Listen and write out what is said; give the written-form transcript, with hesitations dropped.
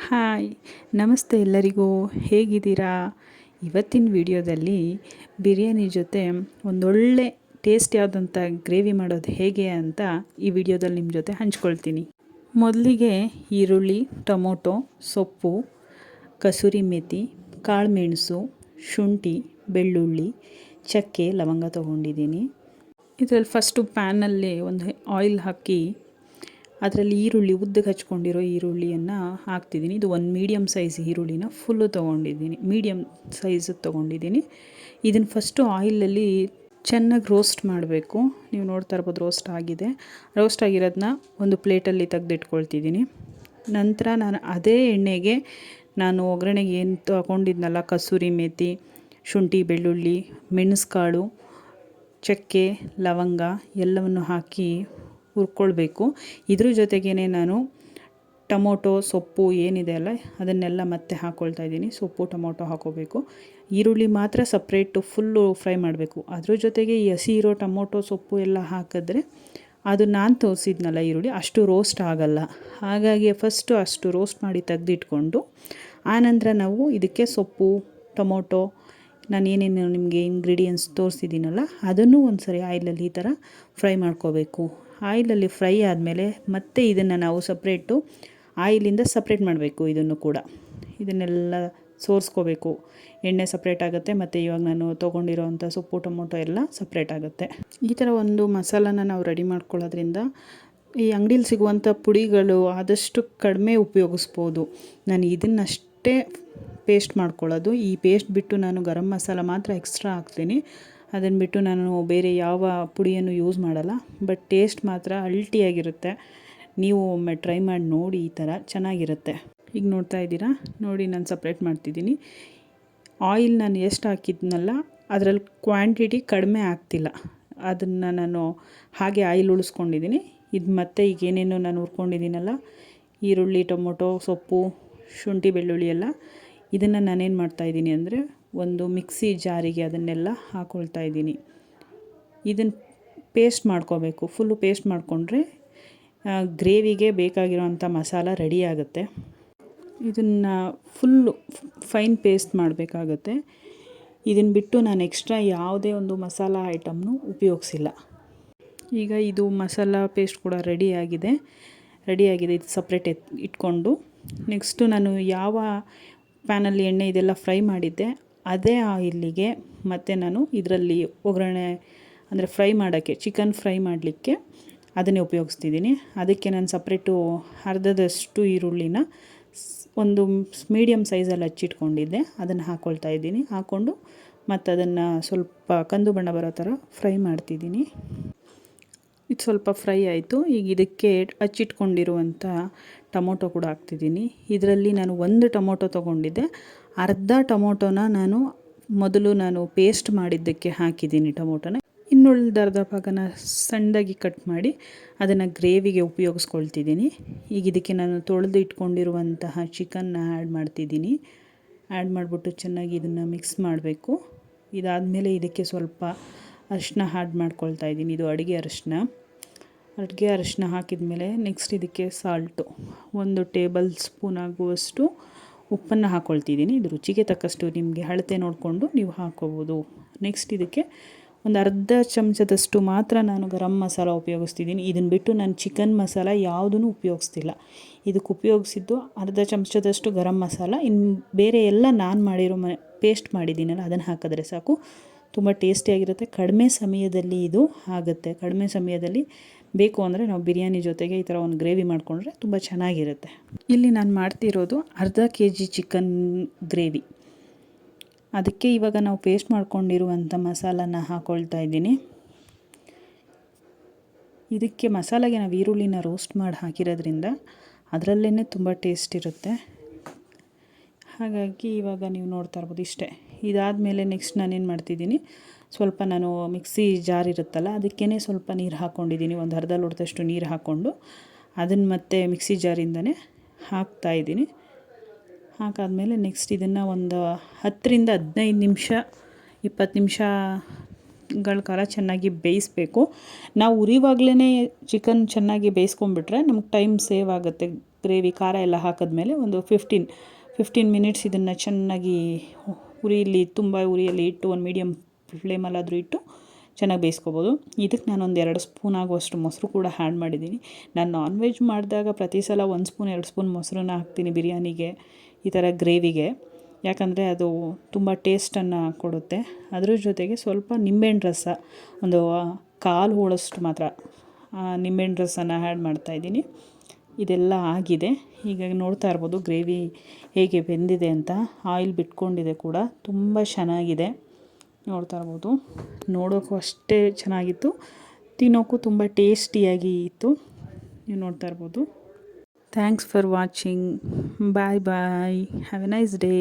Hi, ನಮಸ್ತೆ ಎಲ್ಲರಿಗೂ. ಹೇಗಿದ್ದೀರಾ? ಇವತ್ತಿನ ವಿಡಿಯೋದಲ್ಲಿ ಬಿರಿಯಾನಿ ಜೊತೆ ಒಂದೊಳ್ಳೆ ಟೇಸ್ಟಿಯಾದಂಥ ಗ್ರೇವಿ ಮಾಡೋದು ಹೇಗೆ ಅಂತ ಈ ವಿಡಿಯೋದಲ್ಲಿ ನಿಮ್ಮ ಜೊತೆ ಹಂಚ್ಕೊಳ್ತೀನಿ. ಮೊದಲಿಗೆ ಈರುಳ್ಳಿ, ಟೊಮೊಟೊ, ಸೊಪ್ಪು, ಕಸೂರಿ ಮೇಥಿ, ಕಾಳುಮೆಣಸು, ಶುಂಠಿ, ಬೆಳ್ಳುಳ್ಳಿ, ಚಕ್ಕೆ, ಲವಂಗ ತೊಗೊಂಡಿದ್ದೀನಿ. ಇದರಲ್ಲಿ ಫಸ್ಟು ಪ್ಯಾನಲ್ಲಿ ಒಂದು ಆಯಿಲ್ ಹಾಕಿ ಅದರಲ್ಲಿ ಈರುಳ್ಳಿ ಉದ್ದಕ್ಕೆ ಹಚ್ಕೊಂಡಿರೋ ಈರುಳ್ಳಿಯನ್ನು ಹಾಕ್ತಿದ್ದೀನಿ. ಇದು ಒಂದು ಮೀಡಿಯಮ್ ಸೈಜ್ ಈರುಳ್ಳಿನ ಫುಲ್ಲು ತೊಗೊಂಡಿದ್ದೀನಿ, ಮೀಡಿಯಮ್ ಸೈಜ್ ತೊಗೊಂಡಿದ್ದೀನಿ. ಇದನ್ನು ಫಸ್ಟು ಆಯಿಲಲ್ಲಿ ಚೆನ್ನಾಗಿ ರೋಸ್ಟ್ ಮಾಡಬೇಕು. ನೀವು ನೋಡ್ತಾ ಇರ್ಬೋದು ರೋಸ್ಟ್ ಆಗಿದೆ. ರೋಸ್ಟ್ ಆಗಿರೋದನ್ನ ಒಂದು ಪ್ಲೇಟಲ್ಲಿ ತೆಗೆದಿಟ್ಕೊಳ್ತಿದ್ದೀನಿ. ನಂತರ ನಾನು ಅದೇ ಎಣ್ಣೆಗೆ ನಾನು ಒಗ್ಗರಣೆಗೆ ಏನು ತೊಗೊಂಡಿದ್ನಲ್ಲ, ಕಸೂರಿ ಮೇಥಿ, ಶುಂಠಿ, ಬೆಳ್ಳುಳ್ಳಿ, ಮೆಣಸುಕಾಳು, ಚಕ್ಕೆ, ಲವಂಗ ಎಲ್ಲವನ್ನು ಹಾಕಿ ಹುರ್ಕೊಳ್ಬೇಕು. ಇದ್ರ ಜೊತೆಗೇ ನಾನು ಟೊಮೊಟೊ, ಸೊಪ್ಪು ಏನಿದೆ ಅಲ್ಲ ಅದನ್ನೆಲ್ಲ ಮತ್ತೆ ಹಾಕ್ಕೊಳ್ತಾ ಇದ್ದೀನಿ. ಸೊಪ್ಪು, ಟೊಮೊಟೊ ಹಾಕೋಬೇಕು. ಈರುಳ್ಳಿ ಮಾತ್ರ ಸಪ್ರೇಟು ಫುಲ್ಲು ಫ್ರೈ ಮಾಡಬೇಕು. ಅದ್ರ ಜೊತೆಗೆ ಈ ಹಸಿ ಇರೋ ಟೊಮೊಟೊ, ಸೊಪ್ಪು ಎಲ್ಲ ಹಾಕಿದ್ರೆ ಅದು ನಾನು ತೋರಿಸಿದ್ನಲ್ಲ ಈರುಳ್ಳಿ ಅಷ್ಟು ರೋಸ್ಟ್ ಆಗಲ್ಲ. ಹಾಗಾಗಿ ಫಸ್ಟು ಅಷ್ಟು ರೋಸ್ಟ್ ಮಾಡಿ ತೆಗೆದಿಟ್ಕೊಂಡು ಆನಂತರ ನಾವು ಇದಕ್ಕೆ ಸೊಪ್ಪು, ಟೊಮೊಟೊ, ನಾನು ಏನೇನು ನಿಮಗೆ ಇಂಗ್ರೀಡಿಯೆಂಟ್ಸ್ ತೋರಿಸಿದ್ದೀನಲ್ಲ ಅದನ್ನು ಒಂದು ಸರಿ ಆಯಿಲಲ್ಲಿ ಈ ಥರ ಫ್ರೈ ಮಾಡ್ಕೋಬೇಕು. ಆಯಿಲಲ್ಲಿ ಫ್ರೈ ಆದಮೇಲೆ ಮತ್ತೆ ಇದನ್ನು ನಾವು ಸಪ್ರೇಟು ಆಯಿಲಿಂದ ಸಪ್ರೇಟ್ ಮಾಡಬೇಕು. ಇದನ್ನು ಕೂಡ ಇದನ್ನೆಲ್ಲ ಸೋರಿಸ್ಕೋಬೇಕು. ಎಣ್ಣೆ ಸಪ್ರೇಟ್ ಆಗುತ್ತೆ ಮತ್ತು ಇವಾಗ ನಾನು ತೊಗೊಂಡಿರೋವಂಥ ಸೊಪ್ಪು, ಟೊಮೊಟೊ ಎಲ್ಲ ಸಪ್ರೇಟ್ ಆಗುತ್ತೆ. ಈ ಥರ ಒಂದು ಮಸಾಲಾನ ನಾವು ರೆಡಿ ಮಾಡ್ಕೊಳ್ಳೋದ್ರಿಂದ ಈ ಅಂಗಡೀಲಿ ಸಿಗುವಂಥ ಪುಡಿಗಳು ಆದಷ್ಟು ಕಡಿಮೆ ಉಪಯೋಗಿಸ್ಬೋದು. ನಾನು ಇದನ್ನಷ್ಟೇ ಪೇಸ್ಟ್ ಮಾಡ್ಕೊಳ್ಳೋದು. ಈ ಪೇಸ್ಟ್ ಬಿಟ್ಟು ನಾನು ಗರಂ ಮಸಾಲ ಮಾತ್ರ ಎಕ್ಸ್ಟ್ರಾ ಹಾಕ್ತೀನಿ. ಅದನ್ನು ಬಿಟ್ಟು ನಾನು ಬೇರೆ ಯಾವ ಪುಡಿಯನ್ನು ಯೂಸ್ ಮಾಡಲ್ಲ. ಬಟ್ ಟೇಸ್ಟ್ ಮಾತ್ರ ಅಲ್ಟಿಯಾಗಿರುತ್ತೆ. ನೀವು ಒಮ್ಮೆ ಟ್ರೈ ಮಾಡಿ ನೋಡಿ, ಈ ಥರ ಚೆನ್ನಾಗಿರುತ್ತೆ. ಈಗ ನೋಡ್ತಾ ಇದ್ದೀರಾ ನೋಡಿ, ನಾನು ಸಪ್ರೇಟ್ ಮಾಡ್ತಿದ್ದೀನಿ. ಆಯಿಲ್ ನಾನು ಎಷ್ಟು ಹಾಕಿದ್ನಲ್ಲ ಅದರಲ್ಲಿ ಕ್ವಾಂಟಿಟಿ ಕಡಿಮೆ ಆಗ್ತಿಲ್ಲ. ಅದನ್ನು ನಾನು ಹಾಗೆ ಆಯಿಲ್ ಉಳಿಸ್ಕೊಂಡಿದ್ದೀನಿ. ಇದು ಮತ್ತೆ ಈಗ ಏನೇನು ನಾನು ಹುರ್ಕೊಂಡಿದ್ದೀನಲ್ಲ ಈರುಳ್ಳಿ, ಟೊಮೊಟೊ, ಸೊಪ್ಪು, ಶುಂಠಿ, ಬೆಳ್ಳುಳ್ಳಿ ಎಲ್ಲ ಇದನ್ನು ನಾನೇನು ಮಾಡ್ತಾಯಿದ್ದೀನಿ ಅಂದರೆ ಒಂದು ಮಿಕ್ಸಿ ಜಾರಿಗೆ ಅದನ್ನೆಲ್ಲ ಹಾಕ್ಕೊಳ್ತಾ ಇದ್ದೀನಿ. ಇದನ್ನು ಪೇಸ್ಟ್ ಮಾಡ್ಕೋಬೇಕು. ಫುಲ್ಲು ಪೇಸ್ಟ್ ಮಾಡಿಕೊಂಡ್ರೆ ಗ್ರೇವಿಗೆ ಬೇಕಾಗಿರೋವಂಥ ಮಸಾಲ ರೆಡಿ ಆಗುತ್ತೆ. ಇದನ್ನು ಫುಲ್ಲು ಫೈನ್ ಪೇಸ್ಟ್ ಮಾಡಬೇಕಾಗತ್ತೆ. ಇದನ್ನು ಬಿಟ್ಟು ನಾನು ಎಕ್ಸ್ಟ್ರಾ ಯಾವುದೇ ಒಂದು ಮಸಾಲ ಐಟಮ್ನು ಉಪಯೋಗಿಸಿಲ್ಲ. ಈಗ ಇದು ಮಸಾಲ ಪೇಸ್ಟ್ ಕೂಡ ರೆಡಿಯಾಗಿದೆ. ಇದು ಸಪ್ರೇಟ್ ಇಟ್ಕೊಂಡು ನೆಕ್ಸ್ಟು ನಾನು ಯಾವ ಪ್ಯಾನಲ್ಲಿ ಎಣ್ಣೆ ಇದೆಲ್ಲ ಫ್ರೈ ಮಾಡಿದ್ದೆ ಅದೇ ಆಯಿಲಿಗೆ ಮತ್ತು ನಾನು ಇದರಲ್ಲಿ ಒಗ್ಗರಣೆ ಅಂದರೆ ಫ್ರೈ ಮಾಡೋಕ್ಕೆ, ಚಿಕನ್ ಫ್ರೈ ಮಾಡಲಿಕ್ಕೆ ಅದನ್ನೇ ಉಪಯೋಗಿಸ್ತಿದ್ದೀನಿ. ಅದಕ್ಕೆ ನಾನು ಸಪ್ರೇಟು ಅರ್ಧದಷ್ಟು ಈರುಳ್ಳಿನ ಒಂದು ಮೀಡಿಯಮ್ ಸೈಜಲ್ಲಿ ಹಚ್ಚಿಟ್ಕೊಂಡಿದ್ದೆ, ಅದನ್ನು ಹಾಕ್ಕೊಳ್ತಾ ಇದ್ದೀನಿ. ಹಾಕ್ಕೊಂಡು ಮತ್ತು ಅದನ್ನು ಸ್ವಲ್ಪ ಕಂದು ಬಣ್ಣ ಬರೋ ಥರ ಫ್ರೈ ಮಾಡ್ತಿದ್ದೀನಿ. ಇದು ಸ್ವಲ್ಪ ಫ್ರೈ ಆಯಿತು. ಈಗ ಇದಕ್ಕೆ ಹಚ್ಚಿಟ್ಕೊಂಡಿರುವಂಥ ಟೊಮೊಟೊ ಕೂಡ ಹಾಕ್ತಿದ್ದೀನಿ. ಇದರಲ್ಲಿ ನಾನು ಒಂದು ಟೊಮೊಟೊ ತೊಗೊಂಡಿದ್ದೆ. ಅರ್ಧ ಟೊಮೊಟೊನ ನಾನು ಪೇಸ್ಟ್ ಮಾಡಿದ್ದಕ್ಕೆ ಹಾಕಿದ್ದೀನಿ ಟೊಮೊಟೊನ. ಇನ್ನುಳಿದ ಅರ್ಧ ಭಾಗನ ಸಣ್ಣದಾಗಿ ಕಟ್ ಮಾಡಿ ಅದನ್ನು ಗ್ರೇವಿಗೆ ಉಪಯೋಗಿಸ್ಕೊಳ್ತಿದ್ದೀನಿ. ಈಗ ಇದಕ್ಕೆ ನಾನು ತೊಳೆದು ಇಟ್ಕೊಂಡಿರುವಂತಹ ಚಿಕನ್ನ ಆ್ಯಡ್ ಮಾಡ್ತಿದ್ದೀನಿ. ಆ್ಯಡ್ ಮಾಡಿಬಿಟ್ಟು ಚೆನ್ನಾಗಿ ಇದನ್ನು ಮಿಕ್ಸ್ ಮಾಡಬೇಕು. ಇದಾದಮೇಲೆ ಇದಕ್ಕೆ ಸ್ವಲ್ಪ ಅರಿಶಿನ ಆ್ಯಡ್ ಮಾಡ್ಕೊಳ್ತಾ ಇದ್ದೀನಿ. ಇದು ಅಡುಗೆ ಅರಿಶಿನ ಹಾಕಿದ ಮೇಲೆ ನೆಕ್ಸ್ಟ್ ಇದಕ್ಕೆ ಸಾಲ್ಟು 1 ಟೇಬಲ್ ಸ್ಪೂನ್ ಆಗುವಷ್ಟು ಉಪ್ಪನ್ನು ಹಾಕ್ಕೊಳ್ತಿದ್ದೀನಿ. ಇದು ರುಚಿಗೆ ತಕ್ಕಷ್ಟು ನಿಮಗೆ ಅಳತೆ ನೋಡಿಕೊಂಡು ನೀವು ಹಾಕ್ಕೋಬೋದು. ನೆಕ್ಸ್ಟ್ ಇದಕ್ಕೆ ಒಂದು ಅರ್ಧ ಚಮಚದಷ್ಟು ಮಾತ್ರ ನಾನು ಗರಂ ಮಸಾಲ ಉಪಯೋಗಿಸ್ತಿದ್ದೀನಿ. ಇದನ್ನು ಬಿಟ್ಟು ನಾನು ಚಿಕನ್ ಮಸಾಲ ಯಾವುದೂ ಉಪಯೋಗಿಸ್ತಿಲ್ಲ. ಇದಕ್ಕೆ ಉಪಯೋಗಿಸಿದ್ದು ಅರ್ಧ ಚಮಚದಷ್ಟು ಗರಂ ಮಸಾಲ. ಇನ್ನು ಬೇರೆ ಎಲ್ಲ ನಾನು ಮಾಡಿರೋ ಪೇಸ್ಟ್ ಮಾಡಿದ್ದೀನಲ್ಲ ಅದನ್ನು ಹಾಕಿದ್ರೆ ಸಾಕು. ತುಂಬ ಟೇಸ್ಟಿಯಾಗಿರುತ್ತೆ. ಕಡಿಮೆ ಸಮಯದಲ್ಲಿ ಇದು ಆಗುತ್ತೆ. ಕಡಿಮೆ ಸಮಯದಲ್ಲಿ ಬೇಕು ಅಂದರೆ ನಾವು ಬಿರಿಯಾನಿ ಜೊತೆಗೆ ಈ ಥರ ಒಂದು ಗ್ರೇವಿ ಮಾಡಿಕೊಂಡ್ರೆ ತುಂಬ ಚೆನ್ನಾಗಿರುತ್ತೆ. ಇಲ್ಲಿ ನಾನು ಮಾಡ್ತಿರೋದು ಅರ್ಧ kg ಚಿಕನ್ ಗ್ರೇವಿ. ಅದಕ್ಕೆ ಇವಾಗ ನಾವು ಪೇಸ್ಟ್ ಮಾಡ್ಕೊಂಡಿರುವಂಥ ಮಸಾಲನ ಹಾಕ್ಕೊಳ್ತಾ ಇದ್ದೀನಿ. ಇದಕ್ಕೆ ಮಸಾಲೆಗೆ ನಾವು ಈರುಳ್ಳಿನ ರೋಸ್ಟ್ ಮಾಡಿ ಹಾಕಿರೋದ್ರಿಂದ ಅದರಲ್ಲೇ ತುಂಬ ಟೇಸ್ಟ್ ಇರುತ್ತೆ. ಹಾಗಾಗಿ ಇವಾಗ ನೀವು ನೋಡ್ತಾ ಇರ್ಬೋದು ಇಷ್ಟೇ. ಇದಾದಮೇಲೆ ನೆಕ್ಸ್ಟ್ ನಾನೇನು ಮಾಡ್ತಿದ್ದೀನಿ, ಸ್ವಲ್ಪ ನಾನು ಮಿಕ್ಸಿ ಜಾರ್ ಇರುತ್ತಲ್ಲ ಅದಕ್ಕೇ ಸ್ವಲ್ಪ ನೀರು ಹಾಕ್ಕೊಂಡಿದ್ದೀನಿ. ಒಂದು ಅರ್ಧ ಲೋಟದಷ್ಟು ನೀರು ಹಾಕ್ಕೊಂಡು ಅದನ್ನು ಮತ್ತೆ ಮಿಕ್ಸಿ ಜಾರಿಂದನೇ ಹಾಕ್ತಾಯಿದ್ದೀನಿ. ಹಾಕಾದಮೇಲೆ ನೆಕ್ಸ್ಟ್ ಇದನ್ನು ಒಂದು 10 ರಿಂದ 15 ನಿಮಿಷ 20 ನಿಮಿಷಗಳ ಕಾಲ ಚೆನ್ನಾಗಿ ಬೇಯಿಸಬೇಕು. ನಾವು ಉರಿವಾಗಲೇ ಚಿಕನ್ ಚೆನ್ನಾಗಿ ಬೇಯಿಸ್ಕೊಂಡ್ಬಿಟ್ರೆ ನಮ್ಗೆ ಟೈಮ್ ಸೇವ್ ಆಗುತ್ತೆ. ಗ್ರೇವಿ ಖಾರ ಎಲ್ಲ ಹಾಕಿದ್ಮೇಲೆ ಒಂದು 15 ಮಿನಿಟ್ಸ್ ಇದನ್ನು ಚೆನ್ನಾಗಿ ಉರಿಯಲ್ಲಿ ತುಂಬ ಉರಿಯಲ್ಲಿ ಇಟ್ಟು ಒಂದು ಮೀಡಿಯಮ್ ಫ್ಲೇಮಲ್ಲಾದರೂ ಇಟ್ಟು ಚೆನ್ನಾಗಿ ಬೇಯಿಸ್ಕೊಬೋದು. ಇದಕ್ಕೆ ನಾನೊಂದು 2 ಸ್ಪೂನ್ ಆಗುವಷ್ಟು ಮೊಸರು ಕೂಡ ಆ್ಯಡ್ ಮಾಡಿದ್ದೀನಿ. ನಾನು ನಾನ್ ವೆಜ್ ಮಾಡಿದಾಗ ಪ್ರತಿ ಸಲ 1 ಸ್ಪೂನ್ 2 ಸ್ಪೂನ್ ಮೊಸರನ್ನ ಹಾಕ್ತೀನಿ ಬಿರಿಯಾನಿಗೆ, ಈ ಥರ ಗ್ರೇವಿಗೆ. ಯಾಕಂದರೆ ಅದು ತುಂಬ ಟೇಸ್ಟನ್ನು ಕೊಡುತ್ತೆ. ಅದ್ರ ಜೊತೆಗೆ ಸ್ವಲ್ಪ ನಿಂಬೆಹಣ್ಣು ರಸ ಒಂದು 1/4 ಹೋಳಷ್ಟು ಮಾತ್ರ ನಿಂಬೆಹಣ್ಣು ರಸನ ಆ್ಯಡ್ ಮಾಡ್ತಾಯಿದ್ದೀನಿ. ಇದೆಲ್ಲ ಆಗಿದೆ. ಈಗ ನೋಡ್ತಾ ಇರ್ಬೋದು ಗ್ರೇವಿ ಹೇಗೆ ಬೆಂದಿದೆ ಅಂತ. ಆಯಿಲ್ ಬಿಟ್ಕೊಂಡಿದೆ ಕೂಡ, ತುಂಬ ಚೆನ್ನಾಗಿದೆ. ನೋಡ್ತಾ ಇರ್ಬೋದು, ನೋಡೋಕ್ಕೂ ಅಷ್ಟೇ ಚೆನ್ನಾಗಿತ್ತು, ತಿನ್ನೋಕ್ಕೂ ತುಂಬ ಟೇಸ್ಟಿಯಾಗಿ ಇತ್ತು. ನೀವು ನೋಡ್ತಾ ಇರ್ಬೋದು. Thanks for watching. Bye bye. Have a nice day.